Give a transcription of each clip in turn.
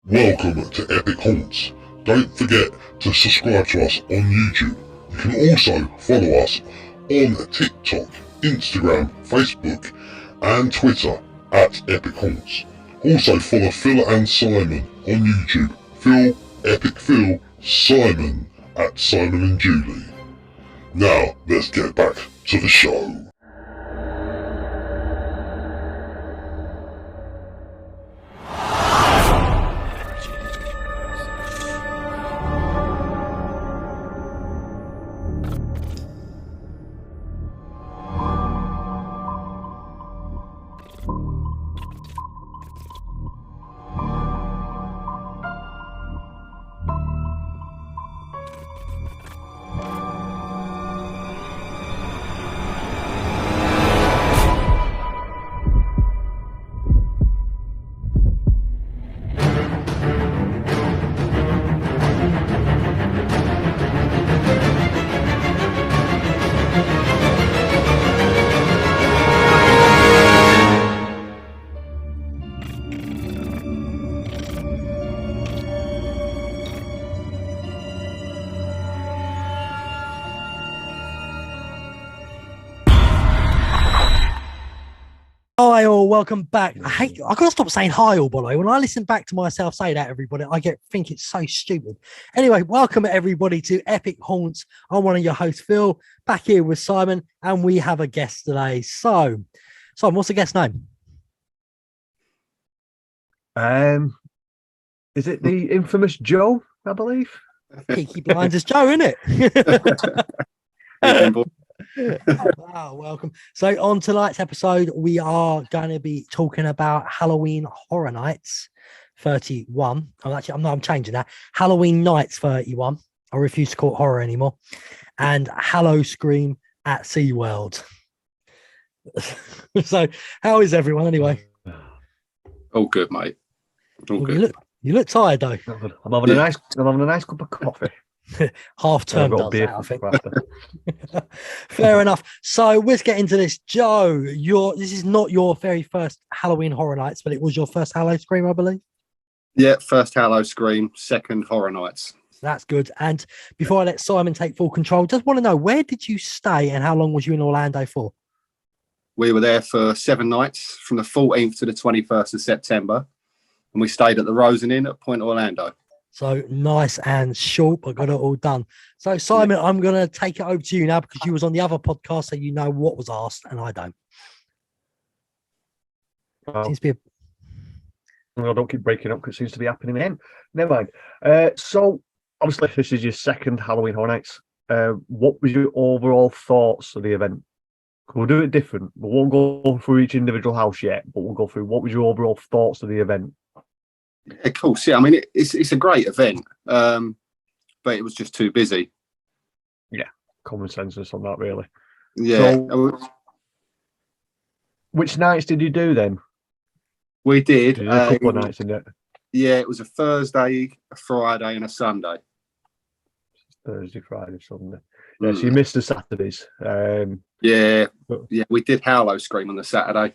Welcome to Epic Haunts. Don't forget to subscribe to us on YouTube. You can also follow us on TikTok, Instagram, Facebook and Twitter at Epic Haunts. Also follow Phill and Simon on YouTube. Phill, Epic Phill, Simon at Simon and Julie. Now let's get back to the show. Hi all, welcome back. I gotta stop saying hi all, by the way. When I listen back to myself say that, everybody, think it's so stupid. Anyway, welcome everybody to Epic Haunts. I'm one of your hosts, Phill, back here with Simon, and we have a guest today. So, Simon, what's the guest name? Is it the infamous Joe, I believe? Peaky Blinders Joe, isn't it? Wow, welcome. So on tonight's episode, we are going to be talking about Halloween Horror Nights 31. I'm changing that. Halloween Nights 31. I refuse to call it horror anymore. And Howl-O-Scream at SeaWorld. So how is everyone anyway? All good, mate. All good. You look tired though. I'm having a nice cup of coffee. Half term does that, I think. Fair enough. So let's get into this. Joe, this is not your very first Halloween Horror Nights, but it was your first Howl-O-Scream, I believe. Yeah, first Howl-O-Scream, second Horror Nights. That's good. And before I let Simon take full control, just want to know, where did you stay and how long was you in Orlando for? We were there for 7 nights from the 14th to the 21st of September. And we stayed at the Rosen Inn at Point Orlando. So nice and short, but got it all done. So Simon, I'm going to take it over to you now because you was on the other podcast, so you know what was asked and I don't. Seems to be I don't keep breaking up because it seems to be happening again. Never mind. So obviously this is your second Halloween Horror Nights. What was your overall thoughts of the event? We'll do it different. We won't go through each individual house yet, but we'll go through what was your overall thoughts of the event. Of course, yeah. I mean, it's a great event, but it was just too busy. Yeah, common consensus on that, really. Yeah. So, which nights did you do then? We did. A couple of nights in it. Yeah, it was a Thursday, a Friday, and a Sunday. Thursday, Friday, Sunday. Yeah, so you missed the Saturdays. Yeah, we did Howl-O-Scream on the Saturday.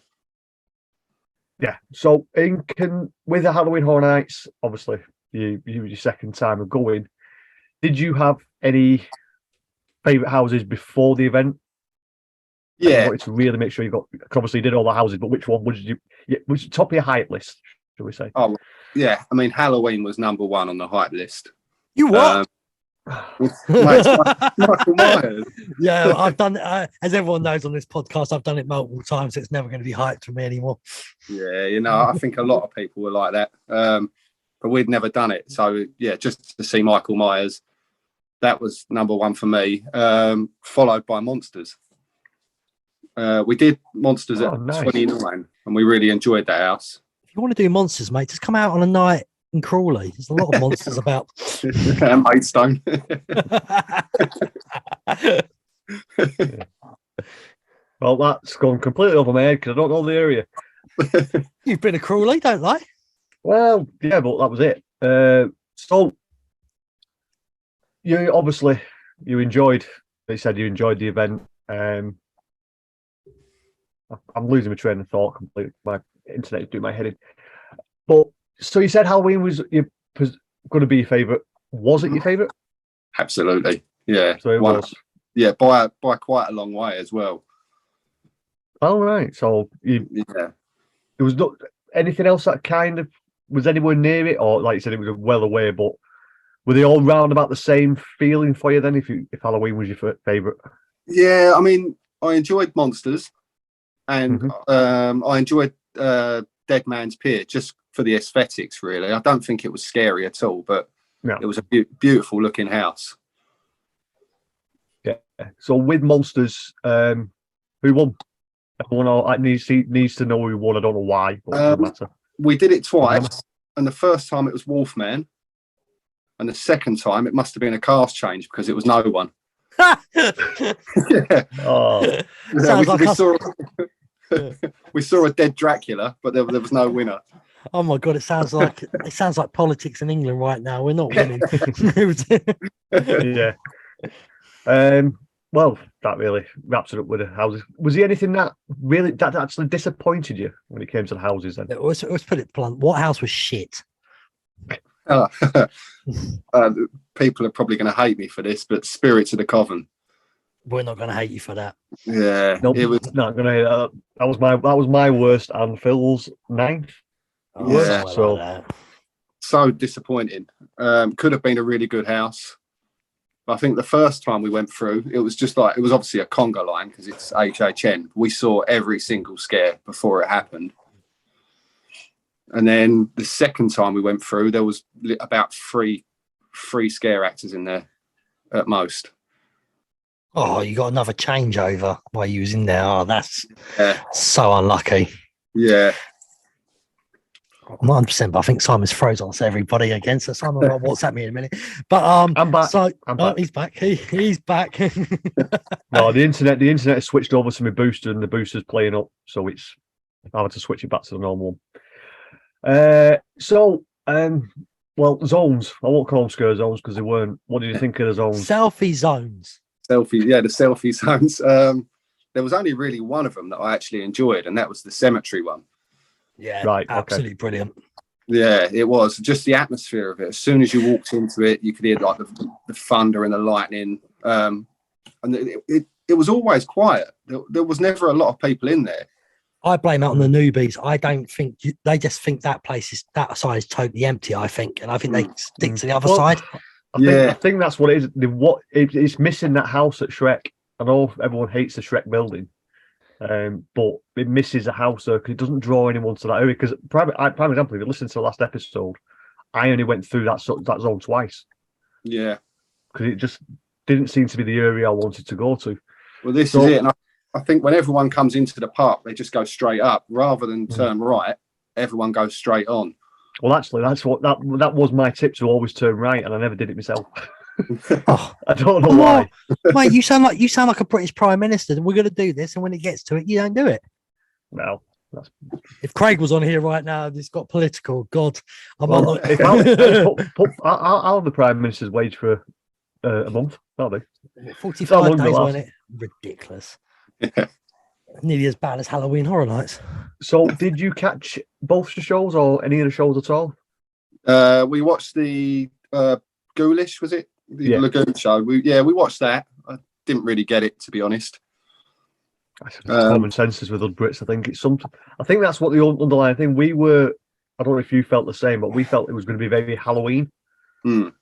Yeah, so with the Halloween Horror Nights, obviously you were your second time of going. Did you have any favourite houses before the event? Yeah, I wanted to really make sure you got. Obviously, you did all the houses, but which one would you? Which top of your hype list, shall we say? Oh, yeah. I mean, Halloween was number 1 on the hype list. You what? Michael Myers. Yeah, I've done as everyone knows on this podcast, I've done it multiple times, so it's never going to be hyped for me anymore. Yeah, I think a lot of people were like that, but we'd never done it. So yeah, just to see Michael Myers, that was number 1 for me, followed by Monsters. We did Monsters at 29 and we really enjoyed that house. If you want to do Monsters, mate, just come out on a night in Crawley. There's a lot of monsters about. And Maidstone. Well, that's gone completely over my head because I don't know the area. You've been to Crawley, don't lie. Well, yeah, but that was it. So you enjoyed. They said you enjoyed the event. I'm losing my train of thought completely. My internet's doing my head in. But So you said Halloween was going to be your favourite. Was it your favourite? Absolutely, yeah. So it was. Yeah, by quite a long way as well. Oh right. So Yeah. There was not anything else that kind of was anywhere near it, or like you said, it was well away. But were they all round about the same feeling for you then? If Halloween was your favourite? Yeah, I mean, I enjoyed Monsters, and I enjoyed Dead Man's Pier just for the aesthetics. Really, I don't think it was scary at all, but it was a beautiful looking house. Yeah. So with Monsters, who won? Everyone needs to know who won. I don't know why, but it doesn't matter. We did it twice, and the first time it was Wolfman, and the second time it must have been a cast change because it was no one. Yeah. Oh, we saw a dead Dracula, but there was no winner. Oh my god! It sounds like politics in England right now. We're not winning. yeah. Well, that really wraps it up with the houses. Was there anything that actually disappointed you when it came to the houses? Then let's put it blunt. What house was shit? People are probably going to hate me for this, but Spirits of the Coven. We're not going to hate you for that. Yeah, nope, it was not going to. That was my worst, and Phil's 9th. Yeah, so disappointing. Could have been a really good house. I think the first time we went through, it was obviously a conga line because it's HHN. We saw every single scare before it happened. And then the second time we went through, there was about three scare actors in there at most. Oh, you got another changeover while you was in there. Oh, that's so unlucky. Yeah. I'm not 100%, but I think Simon's frozen us everybody again. So Simon will WhatsApp me in a minute. But I'm back. So I'm back. He's back. He's back. No, the internet has switched over to my booster, and the booster's playing up, so I had to switch it back to the normal one. Well, zones. I won't call them scare zones because they weren't. What did you think of the zones? Selfie zones. The selfie zones. There was only really one of them that I actually enjoyed, and that was the cemetery one. Yeah, right. Absolutely brilliant. Yeah, it was just the atmosphere of it. As soon as you walked into it, you could hear like the thunder and the lightning. And it was always quiet. There was never a lot of people in there. I blame it on the newbies. I don't think they just think that side is totally empty. I think, and I think they stick to the other side. I think that's what it is. It's missing that house at Shrek. I know everyone hates the Shrek building, but it misses a house there because it doesn't draw anyone to that area. Because prime example, if you listen to the last episode, I only went through that zone twice. Yeah, because it just didn't seem to be the area I wanted to go to. Well, this is it. And I think when everyone comes into the park, they just go straight up rather than turn right. Everyone goes straight on. Well, actually, that was my tip, to always turn right, and I never did it myself. I don't know why. Mate, you sound like a British Prime Minister. We're going to do this, and when it gets to it, you don't do it. No. If Craig was on here right now, it's got political. God, I'll have the Prime Minister's wage for a month. That'll be 45 days, wasn't it? Ridiculous. Nearly as bad as Halloween Horror Nights. So, did you catch both the shows or any of the shows at all? We watched the Ghoulish, was it? The Lagoon show. We watched that. I didn't really get it, to be honest. Common senses with us Brits. I think it's something. I think that's what the underlying thing. We were. I don't know if you felt the same, but we felt it was going to be very Halloween. But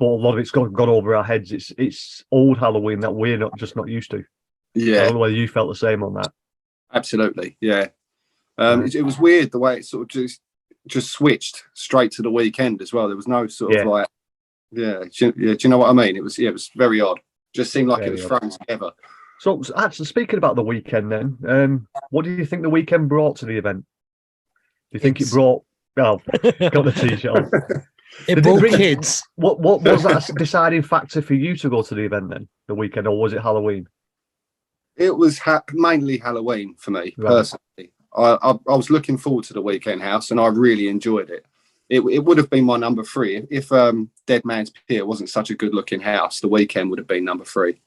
a lot of it's gone over our heads. It's old Halloween that we're not used to. Yeah, I don't know whether you felt the same on that. Absolutely, yeah. It was weird the way it sort of just switched straight to the weekend as well. There was no sort of like, do you know what I mean? It was very odd. Just seemed like it was thrown together. So actually, speaking about the weekend, then, what do you think the weekend brought to the event? Do you think it brought? Well, got the t-shirt on. It brought kids. What was that deciding factor for you to go to the event then? The weekend, or was it Halloween? It was mainly Halloween for me, personally. I was looking forward to the weekend house, and I really enjoyed it. It would have been my number 3 if Dead Man's Pier wasn't such a good-looking house. The weekend would have been number 3.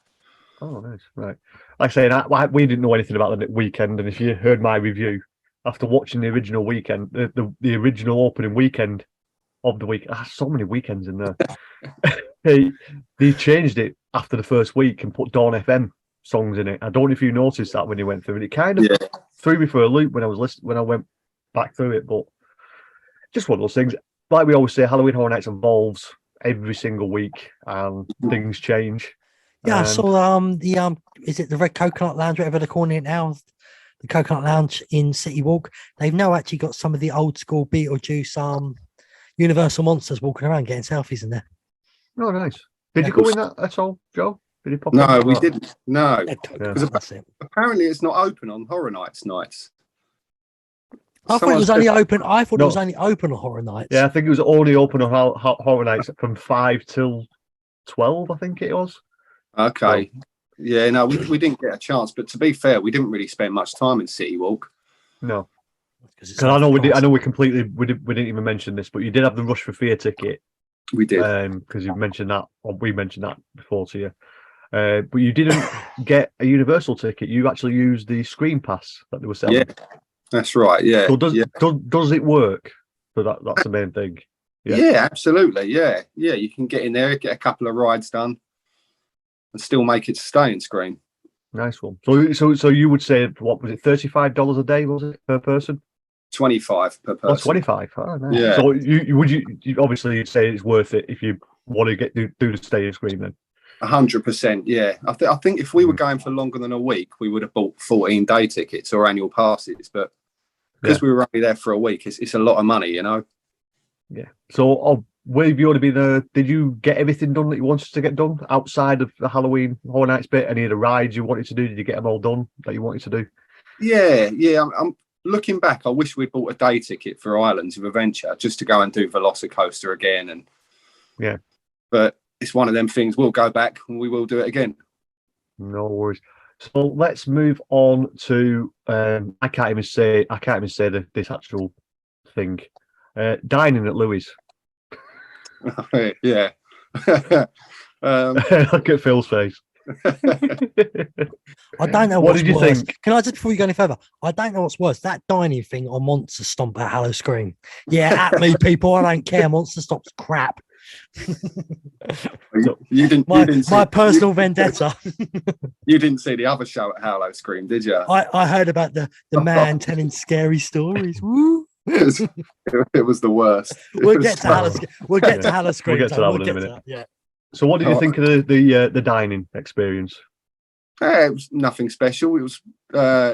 Oh, nice, right. Like I say, we didn't know anything about the weekend, and if you heard my review, after watching the original weekend, the original opening weekend of the week. So many weekends in there. they changed it after the first week and put Dawn FM songs in it. I don't know if you noticed that when you went through it. It kind of threw me for a loop when I went back through it, but just one of those things. Like we always say, Halloween Horror Nights evolves every single week and things change. Yeah, I saw the is it the Red Coconut Lounge, whatever they're calling it now, the Coconut Lounge in City Walk. They've now actually got some of the old school Beetlejuice Universal monsters walking around getting selfies in there. Oh, nice. Did you go in that at all, Joe? Did you pop No, in? we didn't. No, That's it. apparently it's not open on Horror Nights nights. I thought it was only open. I thought it was only open on Horror Nights. Yeah, I think it was only open on Horror Nights from 5 till 12. I think it was. Okay. Yeah, no, we didn't get a chance. But to be fair, we didn't really spend much time in City Walk. No, because I know we did. I know we didn't even mention this, but you did have the Rush for Fear ticket. We did, because you mentioned that, or we mentioned that before to you. But you didn't get a Universal ticket. You actually used the Screen Pass that they were selling. Yeah, that's right. Yeah. So does it work? So that's the main thing. Yeah, absolutely. Yeah. You can get in there, get a couple of rides done, and still make it to stay in Screen. Nice one. So you would say, what was it, $35 a day, was it, per person? 25 per person. Oh, 25. Oh, nice. Yeah. So you obviously say it's worth it if you want to do the stay in Screen then. 100%. Yeah. I think if we were going for longer than a week, we would have bought 14-day tickets or annual passes. But because we were only there for a week, it's a lot of money, you know. Yeah. So where have you already been there? Did you get everything done that you wanted to get done outside of the Halloween Horror Nights bit? Any of the rides you wanted to do? Did you get them all done that you wanted to do? Yeah. I'm looking back. I wish we'd bought a day ticket for Islands of Adventure just to go and do Velocicoaster again. And but it's one of them things. We'll go back and we will do it again. No worries. So let's move on to I can't even say this actual thing. Dining at Louis. Yeah. Look at Phil's face. I don't know what did you worse. think. Can I just, before you go any further, I don't know what's worse, that dining thing or Monster Stomp at Howl-O-Scream. Yeah, at me, people. I don't care. Monster Stomp's crap. You didn't my personal vendetta. You didn't see the other show at Howl-O-Scream, did you? I heard about the man telling scary stories. Woo. It was the worst. We'll get to Howl-O-Scream. We'll get to Howl-O-Scream. We'll get to that one in a minute. Yeah. So what did you think of the dining experience? It was nothing special. It was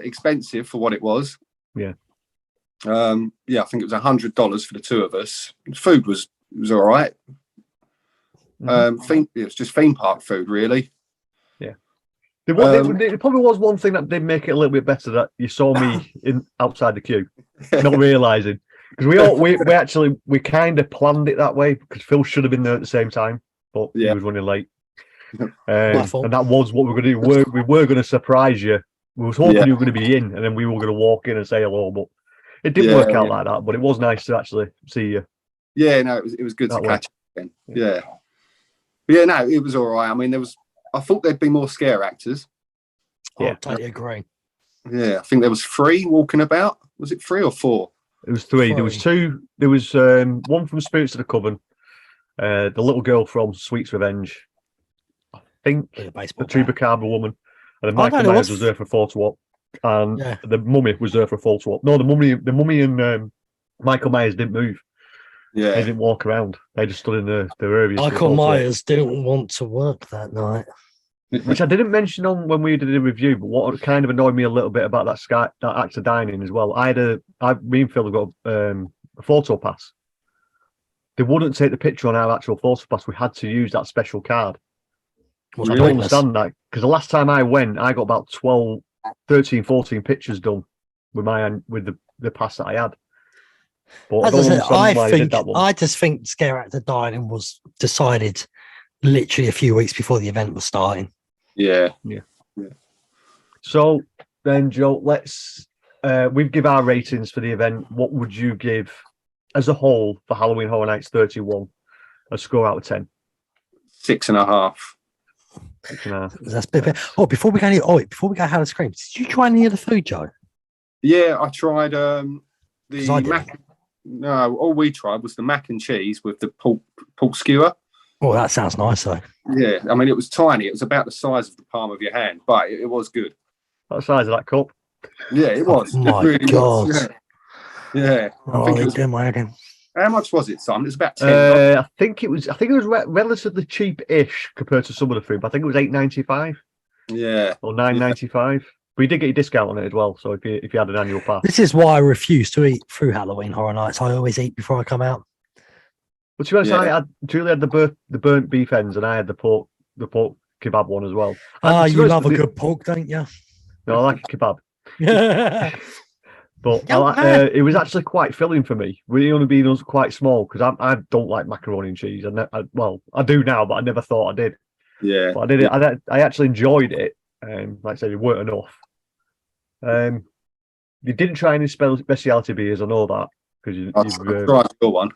expensive for what it was. Yeah. I think it was $100 for the two of us. Food was all right. It was just theme park food, really. Yeah. There probably was one thing that did make it a little bit better, that you saw me outside the queue, not realizing, because we kind of planned it that way, because Phil should have been there at the same time, but he was running late. And that was what we were going to do. We were going to surprise you. We was hoping you were going to be in, and then we were going to walk in and say hello, but it didn't work out like that. But it was nice to actually see you. Yeah, no, it was good to catch up again. Yeah. But no, it was all right. I mean, I thought there'd be more scare actors. I totally agree. Yeah, I think there was 3 walking about. Was it 3 or 4? It was 3. There was 2. There was one from Spirits of the Coven, the little girl from Sweet's Revenge, I think the Chupacabra woman, and then Michael Myers was there for a photo op, and the Mummy was there for a photo op. No, the Mummy and Michael Myers didn't move. Yeah, they didn't walk around. They just stood in their areas. Michael Myers didn't want to work that night, which I didn't mention on when we did a review. But what kind of annoyed me a little bit about that actor dining as well. Me and Phil have got a photo pass. They wouldn't take the picture on our actual photo pass. We had to use that special card. I don't understand that, because the last time I went, I got about 13, 14 pictures done with the pass that I had. But I just think Scare Actor Dining was decided literally a few weeks before the event was starting. Yeah. So then, Joe, let's we give our ratings for the event. What would you give as a whole for Halloween Horror Nights 31? A score out of 10. 6.5. That's a bit. Before we go Howl-O-Scream, did you try any of the food, Joe? Yeah, I tried 'Cause I the didn't. mac. No, all we tried was the mac and cheese with the pork skewer. Oh, that sounds nice though. Yeah, I mean it was tiny. It was about the size of the palm of your hand, but it was good. What size of that cup? Yeah, it was. Oh my it really God. was. Yeah. I Oh, think it they was. didn't wagon. How much was it, Simon? It was about 10. I think it was. I think it was relatively cheap-ish compared to some of the food. But I think it was £8.95 Yeah. or £9.95. But you did get a discount on it as well. So if you had an annual pass. This is why I refuse to eat through Halloween Horror Nights. I always eat before I come out. But to be honest, Yeah. Julie had the burnt beef ends, and I had the pork kebab one as well. Ah, And to be you honest, love a good pork, don't you? No, I like a kebab. Yeah. But Young man. it was actually quite filling for me. Really only being quite small because I don't like macaroni and cheese. I do now, but I never thought I did. Yeah. But I did it. I actually enjoyed it. Like I said, it weren't enough. You didn't try any specialty beers. I know that because I tried your one.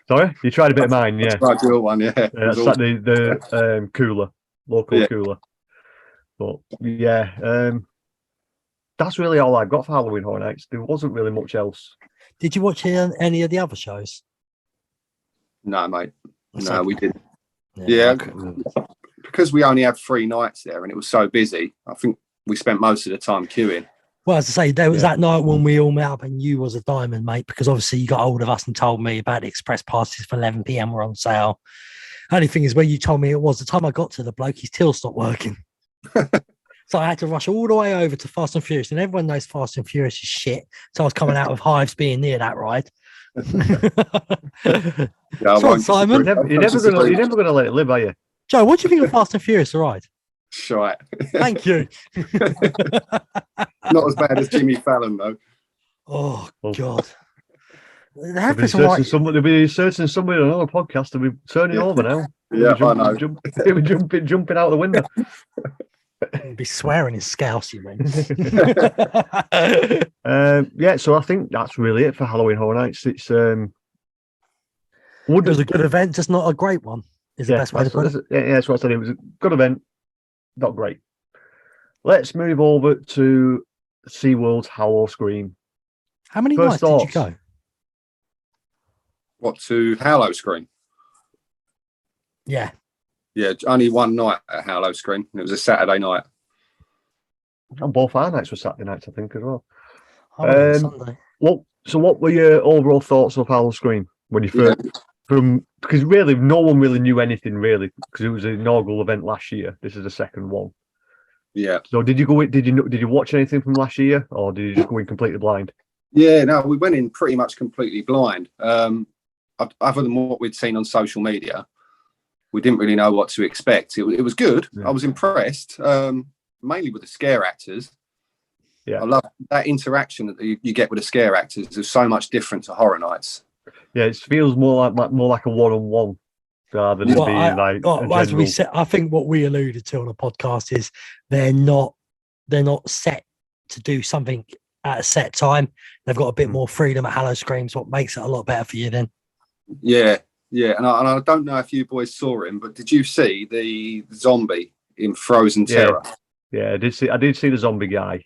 sorry, you tried a bit of mine. I Yeah, tried your one. Yeah. It that's was like awesome. the cooler, local Yeah. cooler. But yeah, that's really all I got for Halloween Horror Nights. There wasn't really much else. Did you watch any of the other shows? No, mate. That's No, okay. we didn't. Yeah. Yeah. Because we only had 3 nights there and it was so busy, I think we spent most of the time queuing. Well, as I say, there was Yeah. that night when we all met up and you was a diamond, mate, because obviously you got hold of us and told me about the express passes for 11 p.m. were on sale. Only thing is, when you told me it was, the time I got to the bloke, his till stopped working. So I had to rush all the way over to Fast and Furious, and everyone knows Fast and Furious is shit. So I was coming out of hives being near that ride. Yeah, I So, won't Simon? disagree. You're never gonna let it live, are you? Joe, what do you think of Fast and Furious, all right? Shite. Thank you. Not as bad as Jimmy Fallon, though. Oh, Oh. God. There They'll have be been some right... searching somebody on another podcast and we're turning over now. Yeah, I know. Jumping out the window. be swearing in Scouse, you mean? Yeah, so I think that's really it for Halloween Horror Nights. It's It was a good event, just not a great one, is the best way to put it. Yeah, that's what I said. It was a good event, not great. Let's move over to SeaWorld's Howl-O-Scream. How many First nights did you thoughts? go? What, to Howl-O-Scream? Yeah. Yeah, only one night at Howl-O-Scream. It was a Saturday night. And both our nights were Saturday nights, I think, as well. I went on Sunday. What were your overall thoughts of Howl-O-Scream when you first because really no one really knew anything really because it was an inaugural event last year. This is the second one. Yeah. So did you watch anything from last year or did you just go in completely blind? Yeah, no, we went in pretty much completely blind. Other than what we'd seen on social media, we didn't really know what to expect. It was good. Yeah. I was impressed, mainly with the scare actors. Yeah. I love that interaction that you get with the scare actors. There's so much different to Horror Nights. Yeah, it feels more like a one-on-one rather than being like a as we general. said, I think what we alluded to on the podcast is they're not set to do something at a set time. They've got a bit more freedom at Howl-O-Screams, what makes it a lot better for you then. Yeah, and I don't know if you boys saw him, but did you see the zombie in Frozen Terror? Yeah, I did see the zombie guy.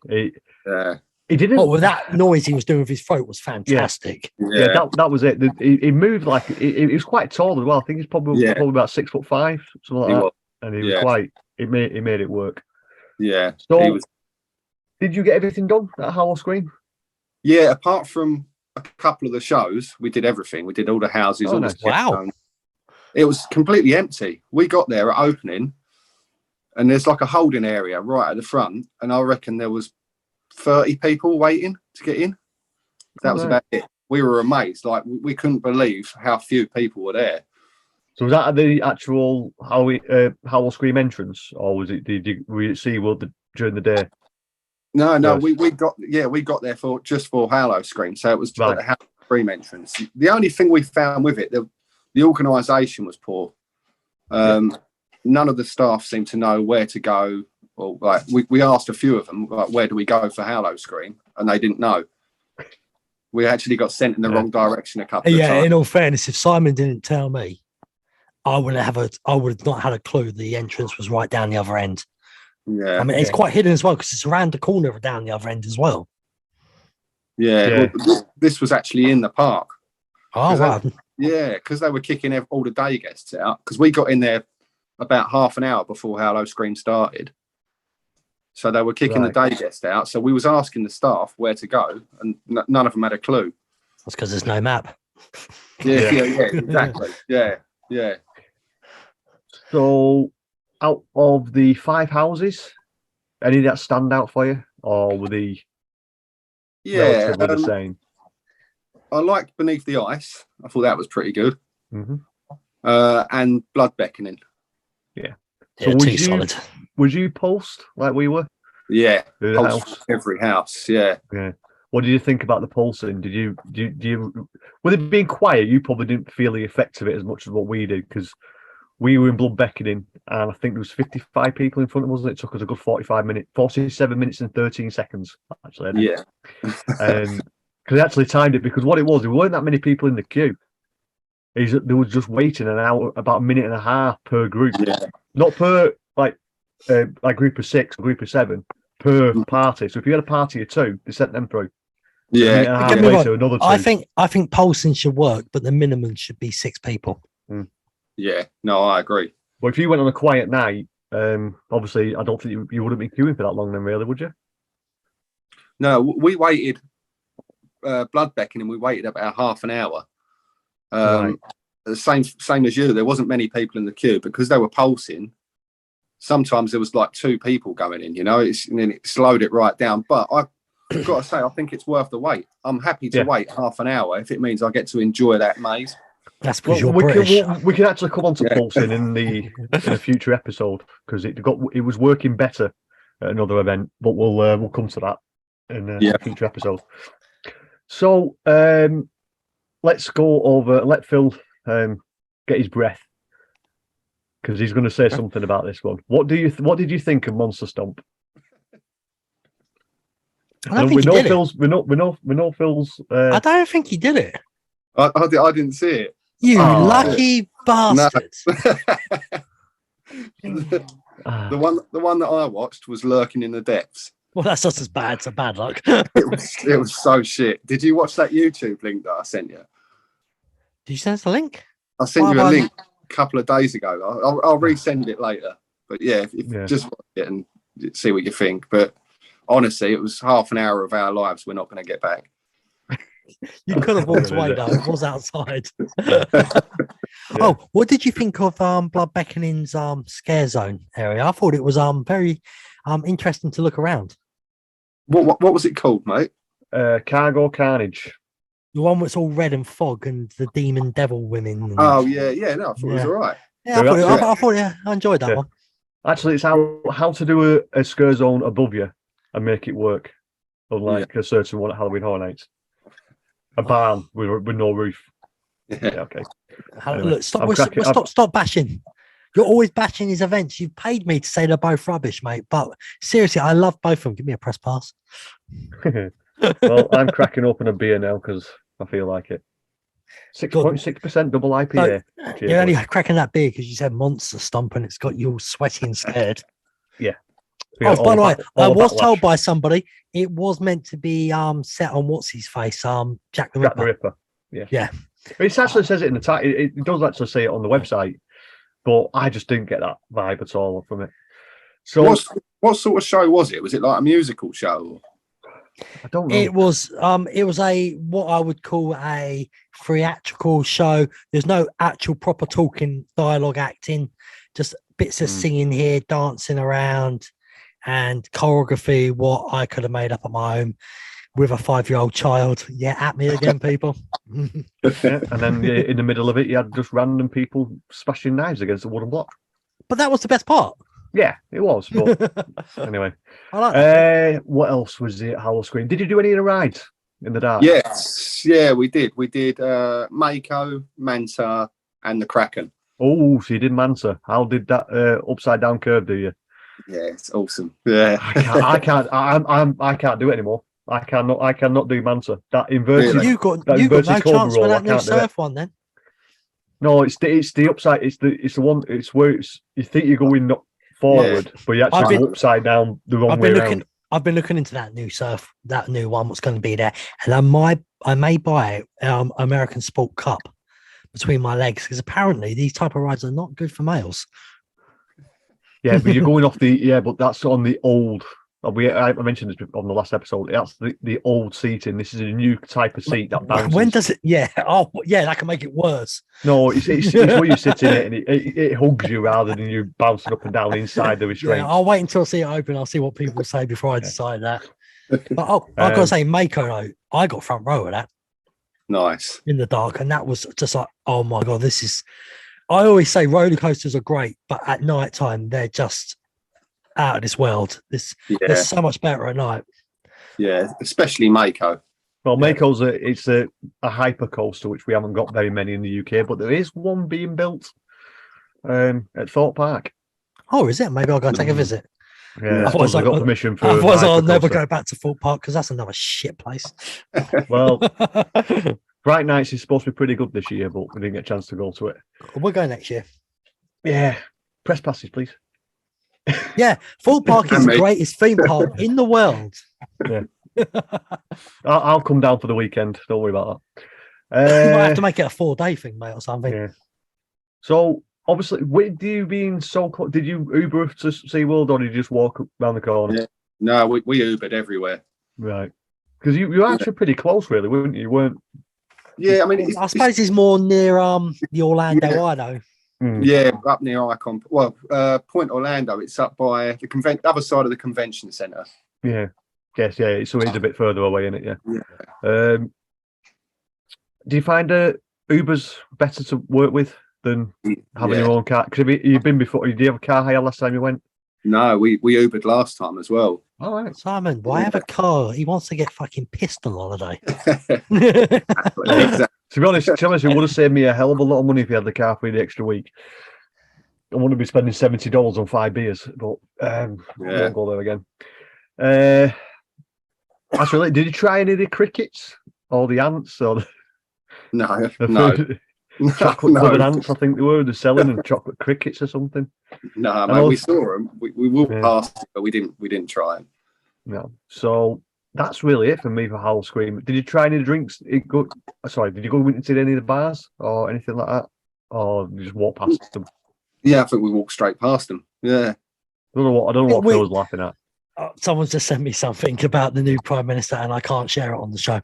Yeah. He didn't. Oh, well, that noise he was doing with his throat was fantastic. Yeah, that was it. He moved like he was quite tall as well. I think he's probably about 6'5", something like that. And he was quite. It made it work. Yeah. So, did you get everything done at Howl-O-Scream? Yeah, apart from a couple of the shows, we did everything. We did all the houses. Oh, all nice. the Wow. It was completely empty. We got there at opening, and there's like a holding area right at the front, and I reckon there was 30 people waiting to get in. That was about it. We were amazed. Like we couldn't believe how few people were there. So was that at the actual Howl-O-Scream entrance, or were you at SeaWorld during the day? No, Yes. we got there for Howl-O-Scream. So it was at the Howl-O-Scream entrance. The only thing we found with it, the organisation was poor. None of the staff seemed to know where to go. Well, like we asked a few of them, like, where do we go for Howl-O-Scream? And they didn't know. We actually got sent in the wrong direction a couple of times. Yeah, in all fairness, if Simon didn't tell me, I would have not had a clue the entrance was right down the other end. Yeah. I mean, it's quite hidden as well because it's around the corner down the other end as well. Yeah, well, this was actually in the park. Oh, wow. Yeah, because they were kicking all the day guests out. Because we got in there about half an hour before Howl-O-Scream started. So they were kicking the day guests out. So we was asking the staff where to go, and none of them had a clue. That's because there's no map. Yeah, exactly. Yeah. So, out of the 5 houses, any that stand out for you, or were the relatively the same? I liked Beneath the Ice. I thought that was pretty good. Mm-hmm. And Blood Beckoning. Yeah. So solid. Was you pulsed like we were? Yeah. House? Every house. Yeah. Yeah. What did you think about the pulsing? Did you with it being quiet? You probably didn't feel the effects of it as much as what we did, because we were in Blood Beckoning, and I think there was 55 people in front of us, and it took us a good 47 minutes and 13 seconds. Actually, yeah. Because they actually timed it, because what it was, there weren't that many people in the queue. They were just waiting an hour, about a minute and a half per group, not per like group of 6 or group of 7 per party. So if you had a party of 2, they sent them through. Yeah. Later, another 2. I think pulsing should work, but the minimum should be 6 people. Yeah, no, I agree. Well, if you went on a quiet night, obviously, I don't think you wouldn't be queuing for that long, then, really, would you? No, we waited. Blood Beckoning, we waited about half an hour. Right. Same as you. There wasn't many people in the queue because they were pulsing. Sometimes there was like 2 people going in. You know, it slowed it right down. But I've got to say, I think it's worth the wait. I'm happy to wait half an hour if it means I get to enjoy that maze. That's because you're British. We can actually come on to pulsing in a future episode, because it was working better at another event, but we'll come to that in a future episode. So let's go over. Let Phill get his breath, because he's going to say something about this one. What did you think of Monster Stomp? I don't think he did Phil's. We know Phil's. I don't think he did it. I didn't see it. You lucky bastards. The one that I watched was Lurking in the Depths. Well, that's just as bad. So bad luck. it was so shit. Did you watch that YouTube link that I sent you? Did you send us the link? I sent you a link a couple of days ago. I'll resend it later. But yeah, just watch it and see what you think. But honestly, it was half an hour of our lives we're not going to get back. You could have walked away though. It was outside. Oh, what did you think of Blood Beckoning's scare zone area? I thought it was very interesting to look around. What was it called, mate? Cargo Carnage. The one that's all red and fog and the demon devil women. And... Oh yeah. No, I thought it was all right. Yeah, I thought I enjoyed that one. Actually, it's how to do a scare zone above you and make it work, unlike a certain one at Halloween Horror Nights. A barn with no roof. Yeah, okay. Anyway, look, stop bashing. You're always bashing his events. You've paid me to say they're both rubbish, mate. But seriously, I love both of them. Give me a press pass. Well, I'm cracking open a beer now because I feel like it. 6.6% double IPA. So, you're only cracking that beer because you said Monster Stomp and it's got you all sweaty and scared. Yeah. Oh, by the way, I was told by somebody it was meant to be set on what's his face, Jack the Ripper. Yeah. It actually says it in the title. It does actually say it on the website, but I just didn't get that vibe at all from it. So, what sort of show was it? Was it like a musical show? I don't know. It was a what I would call a theatrical show. There's no actual proper talking, dialogue, acting, just bits of singing here, dancing around, and choreography. What I could have made up at my home with a 5-year-old child. Yeah, at me again, people. And then in the middle of it, you had just random people smashing knives against a wooden block. But that was the best part. Yeah, it was. But anyway, I like that. What else was it? Howl-O-Scream. Did you do any of the rides in the dark? Yes, yeah, we did. We did Mako, Manta, and the Kraken. Oh, so you did Manta. How did that upside down curve do you? Yeah, it's awesome. Yeah, I can't do it anymore. I cannot do Manta. That inverted. You got no chance with that new surf one then. No, it's the upside. It's the one. It's where you think you're going forward, but you actually go upside down the wrong way around. I've been looking into that new one, what's going to be there, and I may buy American Sport Cup between my legs because apparently these type of rides are not good for males. Yeah, but you're going off but that's on the old. I mentioned this on the last episode. That's the old seating. This is a new type of seat that bounces. When does it? Yeah. Oh, yeah. That can make it worse. No, it's where you sit in it, and it hugs you rather than you bouncing up and down inside the restraints. Yeah, I'll wait until I see it open. I'll see what people say before I decide that. But I've got to say, Mako though, I got front row of that. Nice. In the dark, and that was just like, oh my god, this is. I always say roller coasters are great, but at night time they're just out of this world. They're so much better at night. Yeah, especially Mako. Well, Mako's a hyper coaster, which we haven't got very many in the UK, but there is one being built at Thorpe Park. Oh, is it? Maybe I'll go take a visit. Yeah, I got permission for. Otherwise, I'll never go back to Thorpe Park because that's another shit place. Well, Bright Nights is supposed to be pretty good this year, but we didn't get a chance to go to it. We'll go next year. Yeah, press passes, please. Yeah, Thorpe Park is the greatest theme park in the world. Yeah, I'll come down for the weekend. Don't worry about that. You might have to make it a 4-day thing, mate, or something. Yeah. So obviously, with you being so close, did you Uber to SeaWorld or did you just walk around the corner? Yeah. No, we Ubered everywhere. Right, because you were actually pretty close, really, weren't you? You weren't. Yeah, I mean, I suppose it's more near the Orlando Eye, though. Yeah, up near Icon. Well, Point Orlando. It's up by the other side of the convention centre. Yeah. Yes. Yeah. So it's a bit further away, isn't it? Yeah. Do you find Uber's better to work with than having your own car? Because you've been before. Did you have a car hire last time you went? No, we Ubered last time as well. All right, Simon, why have a car? He wants to get fucking pissed on holiday. Exactly. To be honest, it would have saved me a hell of a lot of money if you had the car for the extra week. I wouldn't be spending $70 on 5 beers, but I won't go there again. Actually, did you try any of the crickets or the ants or No. chocolate covered ants? I think they were. They're selling them chocolate crickets or something. No, mate, we saw them. We walked past it, but we didn't try it. No. So that's really it for me for Howl-O-Scream. Did you try any drinks? Did you go into any of the bars or anything like that, or you just walk past them? Yeah, I think we walked straight past them. Yeah. I don't know what Phil was laughing at. Someone's just sent me something about the new Prime Minister, and I can't share it on the show.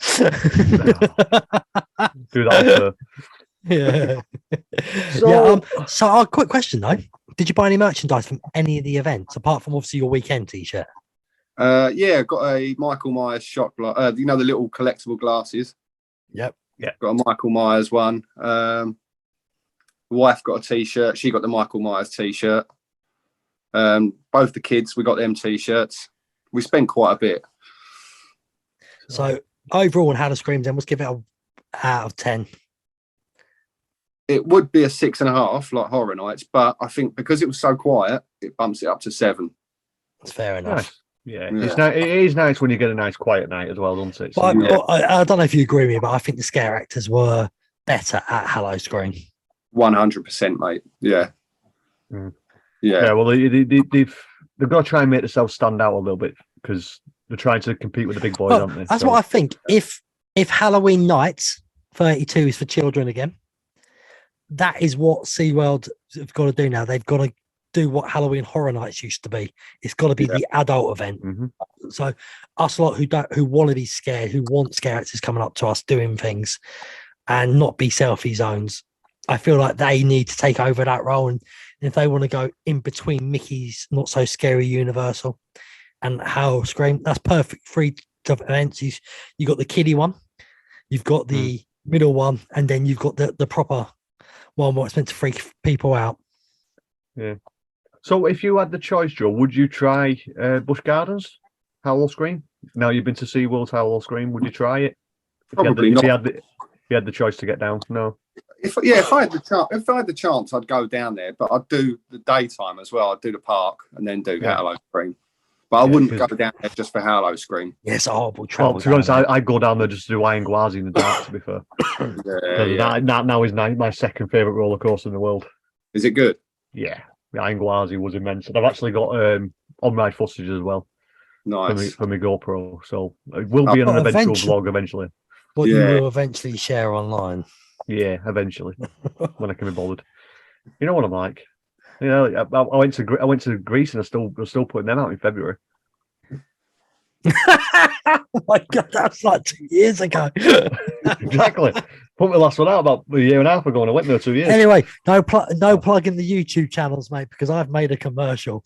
Do that. Yeah. So, quick question though: did you buy any merchandise from any of the events apart from obviously your weekend T-shirt? Yeah, got a Michael Myers shot glass. The little collectible glasses. Yep. Yeah. Got a Michael Myers one. Wife got a T-shirt. She got the Michael Myers T-shirt. Both the kids, we got them T-shirts. We spent quite a bit. So overall, on Howl-O-Scream, then let's give it a out of 10. It would be a 6.5, like Horror Nights, but I think because it was so quiet, it bumps it up to 7. That's fair enough. Nice. Yeah. It is nice when you get a nice quiet night as well, doesn't it? So, I don't know if you agree with me, but I think the scare actors were better at Howl-O-Scream. 100%, mate. Yeah. Yeah. Well, they've got to try and make themselves stand out a little bit because they're trying to compete with the big boys, aren't they? That's what I think. If Halloween Nights 32 is for children again, that is what SeaWorld have got to do now. They've got to do what Halloween Horror Nights used to be. It's got to be the adult event. Mm-hmm. So us lot who want to be scared, who want scare actors coming up to us doing things and not be selfie zones, I feel like they need to take over that role. And if they want to go in between Mickey's Not So Scary Universal and Howl-O-Scream, that's perfect. 3 events. You got the kiddie one, you've got the middle one, and then you've got the proper one where it's meant to freak people out. Yeah. So if you had the choice, Joe, would you try Busch Gardens Howl-O-Scream? Now you've been to SeaWorld's Howl-O-Scream, would you try it? Probably not. If you had the choice to get down, no. If I had the chance, I'd go down there, but I'd do the daytime as well. I'd do the park and then do Howl-O-Scream. But I wouldn't go down there just for Howl-O-Scream. Yeah, it's a horrible travel. Well, to be honest, I'd go down there just to do Iron Gwazi in the dark, to be fair. That now is my second favourite roller coaster in the world. Is it good? Yeah. The Iron Gwazi was immense. And I've actually got on-ride footage as well. Nice. for my GoPro. So it will be an eventual vlog eventually. What you will eventually share online. Yeah, eventually when I can be bothered. You know what I'm like. You know, I went to Greece and I'm still putting them out in February. Oh my God, that was like 2 years ago. Exactly. Put my last one out about a year and a half ago, and I went there 2 years. Anyway, no plug in the YouTube channels, mate, because I've made a commercial.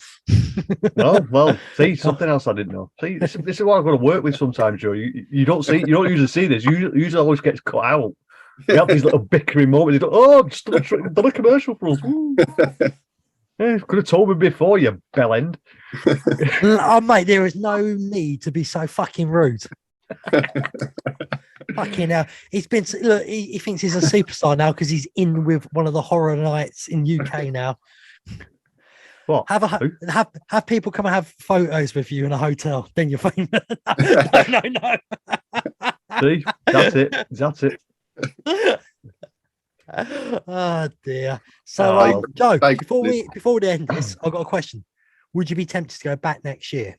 No, well, see, something else I didn't know. See, this is what I've got to work with sometimes, Joe. You don't usually see this. You usually always gets cut out. We have these little bickering moments. You go, oh, just done a commercial for us. Yeah, could have told me before, you bellend. Oh, mate, there is no need to be so fucking rude. Fucking hell. He thinks he's a superstar now because he's in with one of the horror nights in UK now. What? Have people come and have photos with you in a hotel, then you're famous. No. See, that's it. Oh dear. So Joe, before we end this, I've got a question. Would you be tempted to go back next year?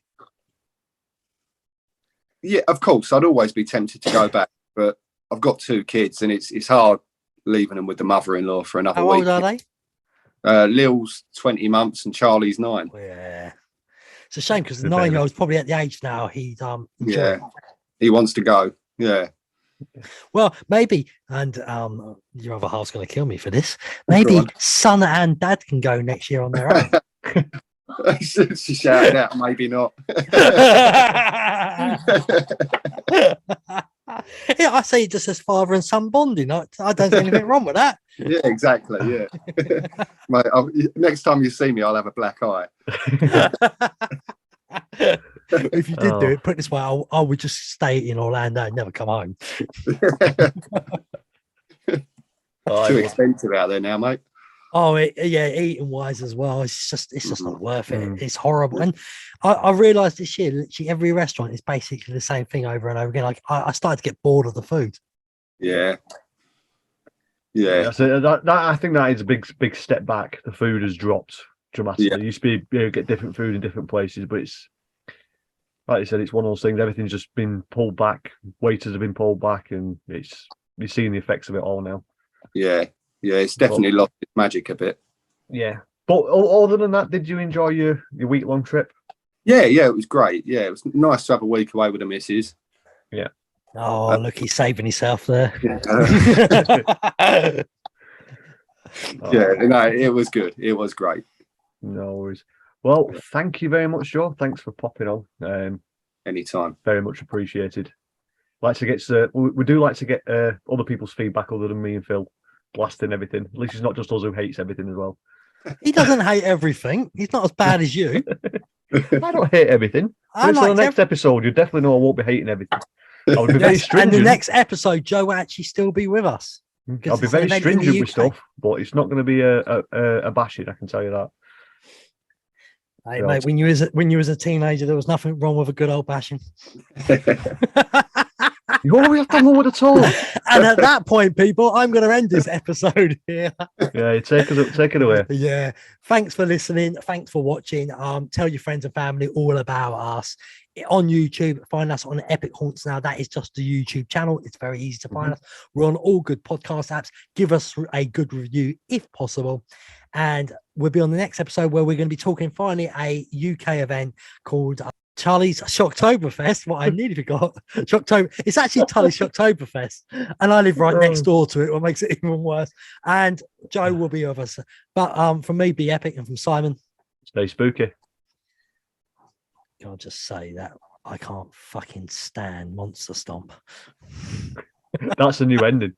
Yeah, of course. I'd always be tempted to go back, but I've got 2 kids and it's hard leaving them with the mother-in-law for another week. How old are they? Lil's 20 months and Charlie's 9. Yeah. It's a shame because the 9-year-old's probably at the age now he'd enjoy. He wants to go. Yeah. Well, maybe, and your other half's going to kill me for this. Maybe son and dad can go next year on their own. She shouted out, maybe not. Yeah, I say it just as father and son bonding. I don't see anything wrong with that. Yeah, exactly. Yeah. Mate, next time you see me, I'll have a black eye. If you did do it, put it this way, I would just stay in Orlando and never come home. Too expensive out there now, mate. Oh, eating wise as well. It's just not worth it. It's horrible. And I realised this year, literally every restaurant is basically the same thing over and over again. Like I started to get bored of the food. Yeah. So that I think that is a big step back. The food has dropped dramatically. It used to be get different food in different places, but it's like you said, it's one of those things. Everything's just been pulled back. Waiters have been pulled back, and you're seeing the effects of it all now. Yeah, it's definitely lost its magic a bit. Yeah, but other than that, did you enjoy your week-long trip? Yeah, it was great. Yeah, it was nice to have a week away with the missus. Yeah. Oh, look, he's saving himself there. No, it was good. It was great. No worries. Well, thank you very much, Joe. Thanks for popping on. Anytime. Very much appreciated. We do like to get other people's feedback other than me and Phil blasting everything. At least it's not just us who hates everything as well. He doesn't hate everything. He's not as bad as you. I don't hate everything. So the next episode, you definitely know I won't be hating everything. I'll be very stringent. And the next episode, Joe will actually still be with us. I'll be very stringent with stuff, but it's not going to be a bashing. I can tell you that. Hey, mate, when you was a teenager, there was nothing wrong with a good old bashing. You always have to know at all. And at that point, people, I'm going to end this episode here. Yeah, take it away. Yeah. Thanks for listening. Thanks for watching. Tell your friends and family all about us. On YouTube, find us on Epic Haunts now. That is just the YouTube channel. It's very easy to find us. We're on all good podcast apps. Give us a good review if possible. And we'll be on the next episode where we're going to be talking finally a UK event called Charlie's Shocktoberfest. What I nearly forgot. It's actually Charlie's Shocktoberfest. And I live right next door to it, what makes it even worse. And Joe will be with us. But from me, be epic, and from Simon, stay spooky. I'll just say that I can't fucking stand Monster Stomp. That's a new ending.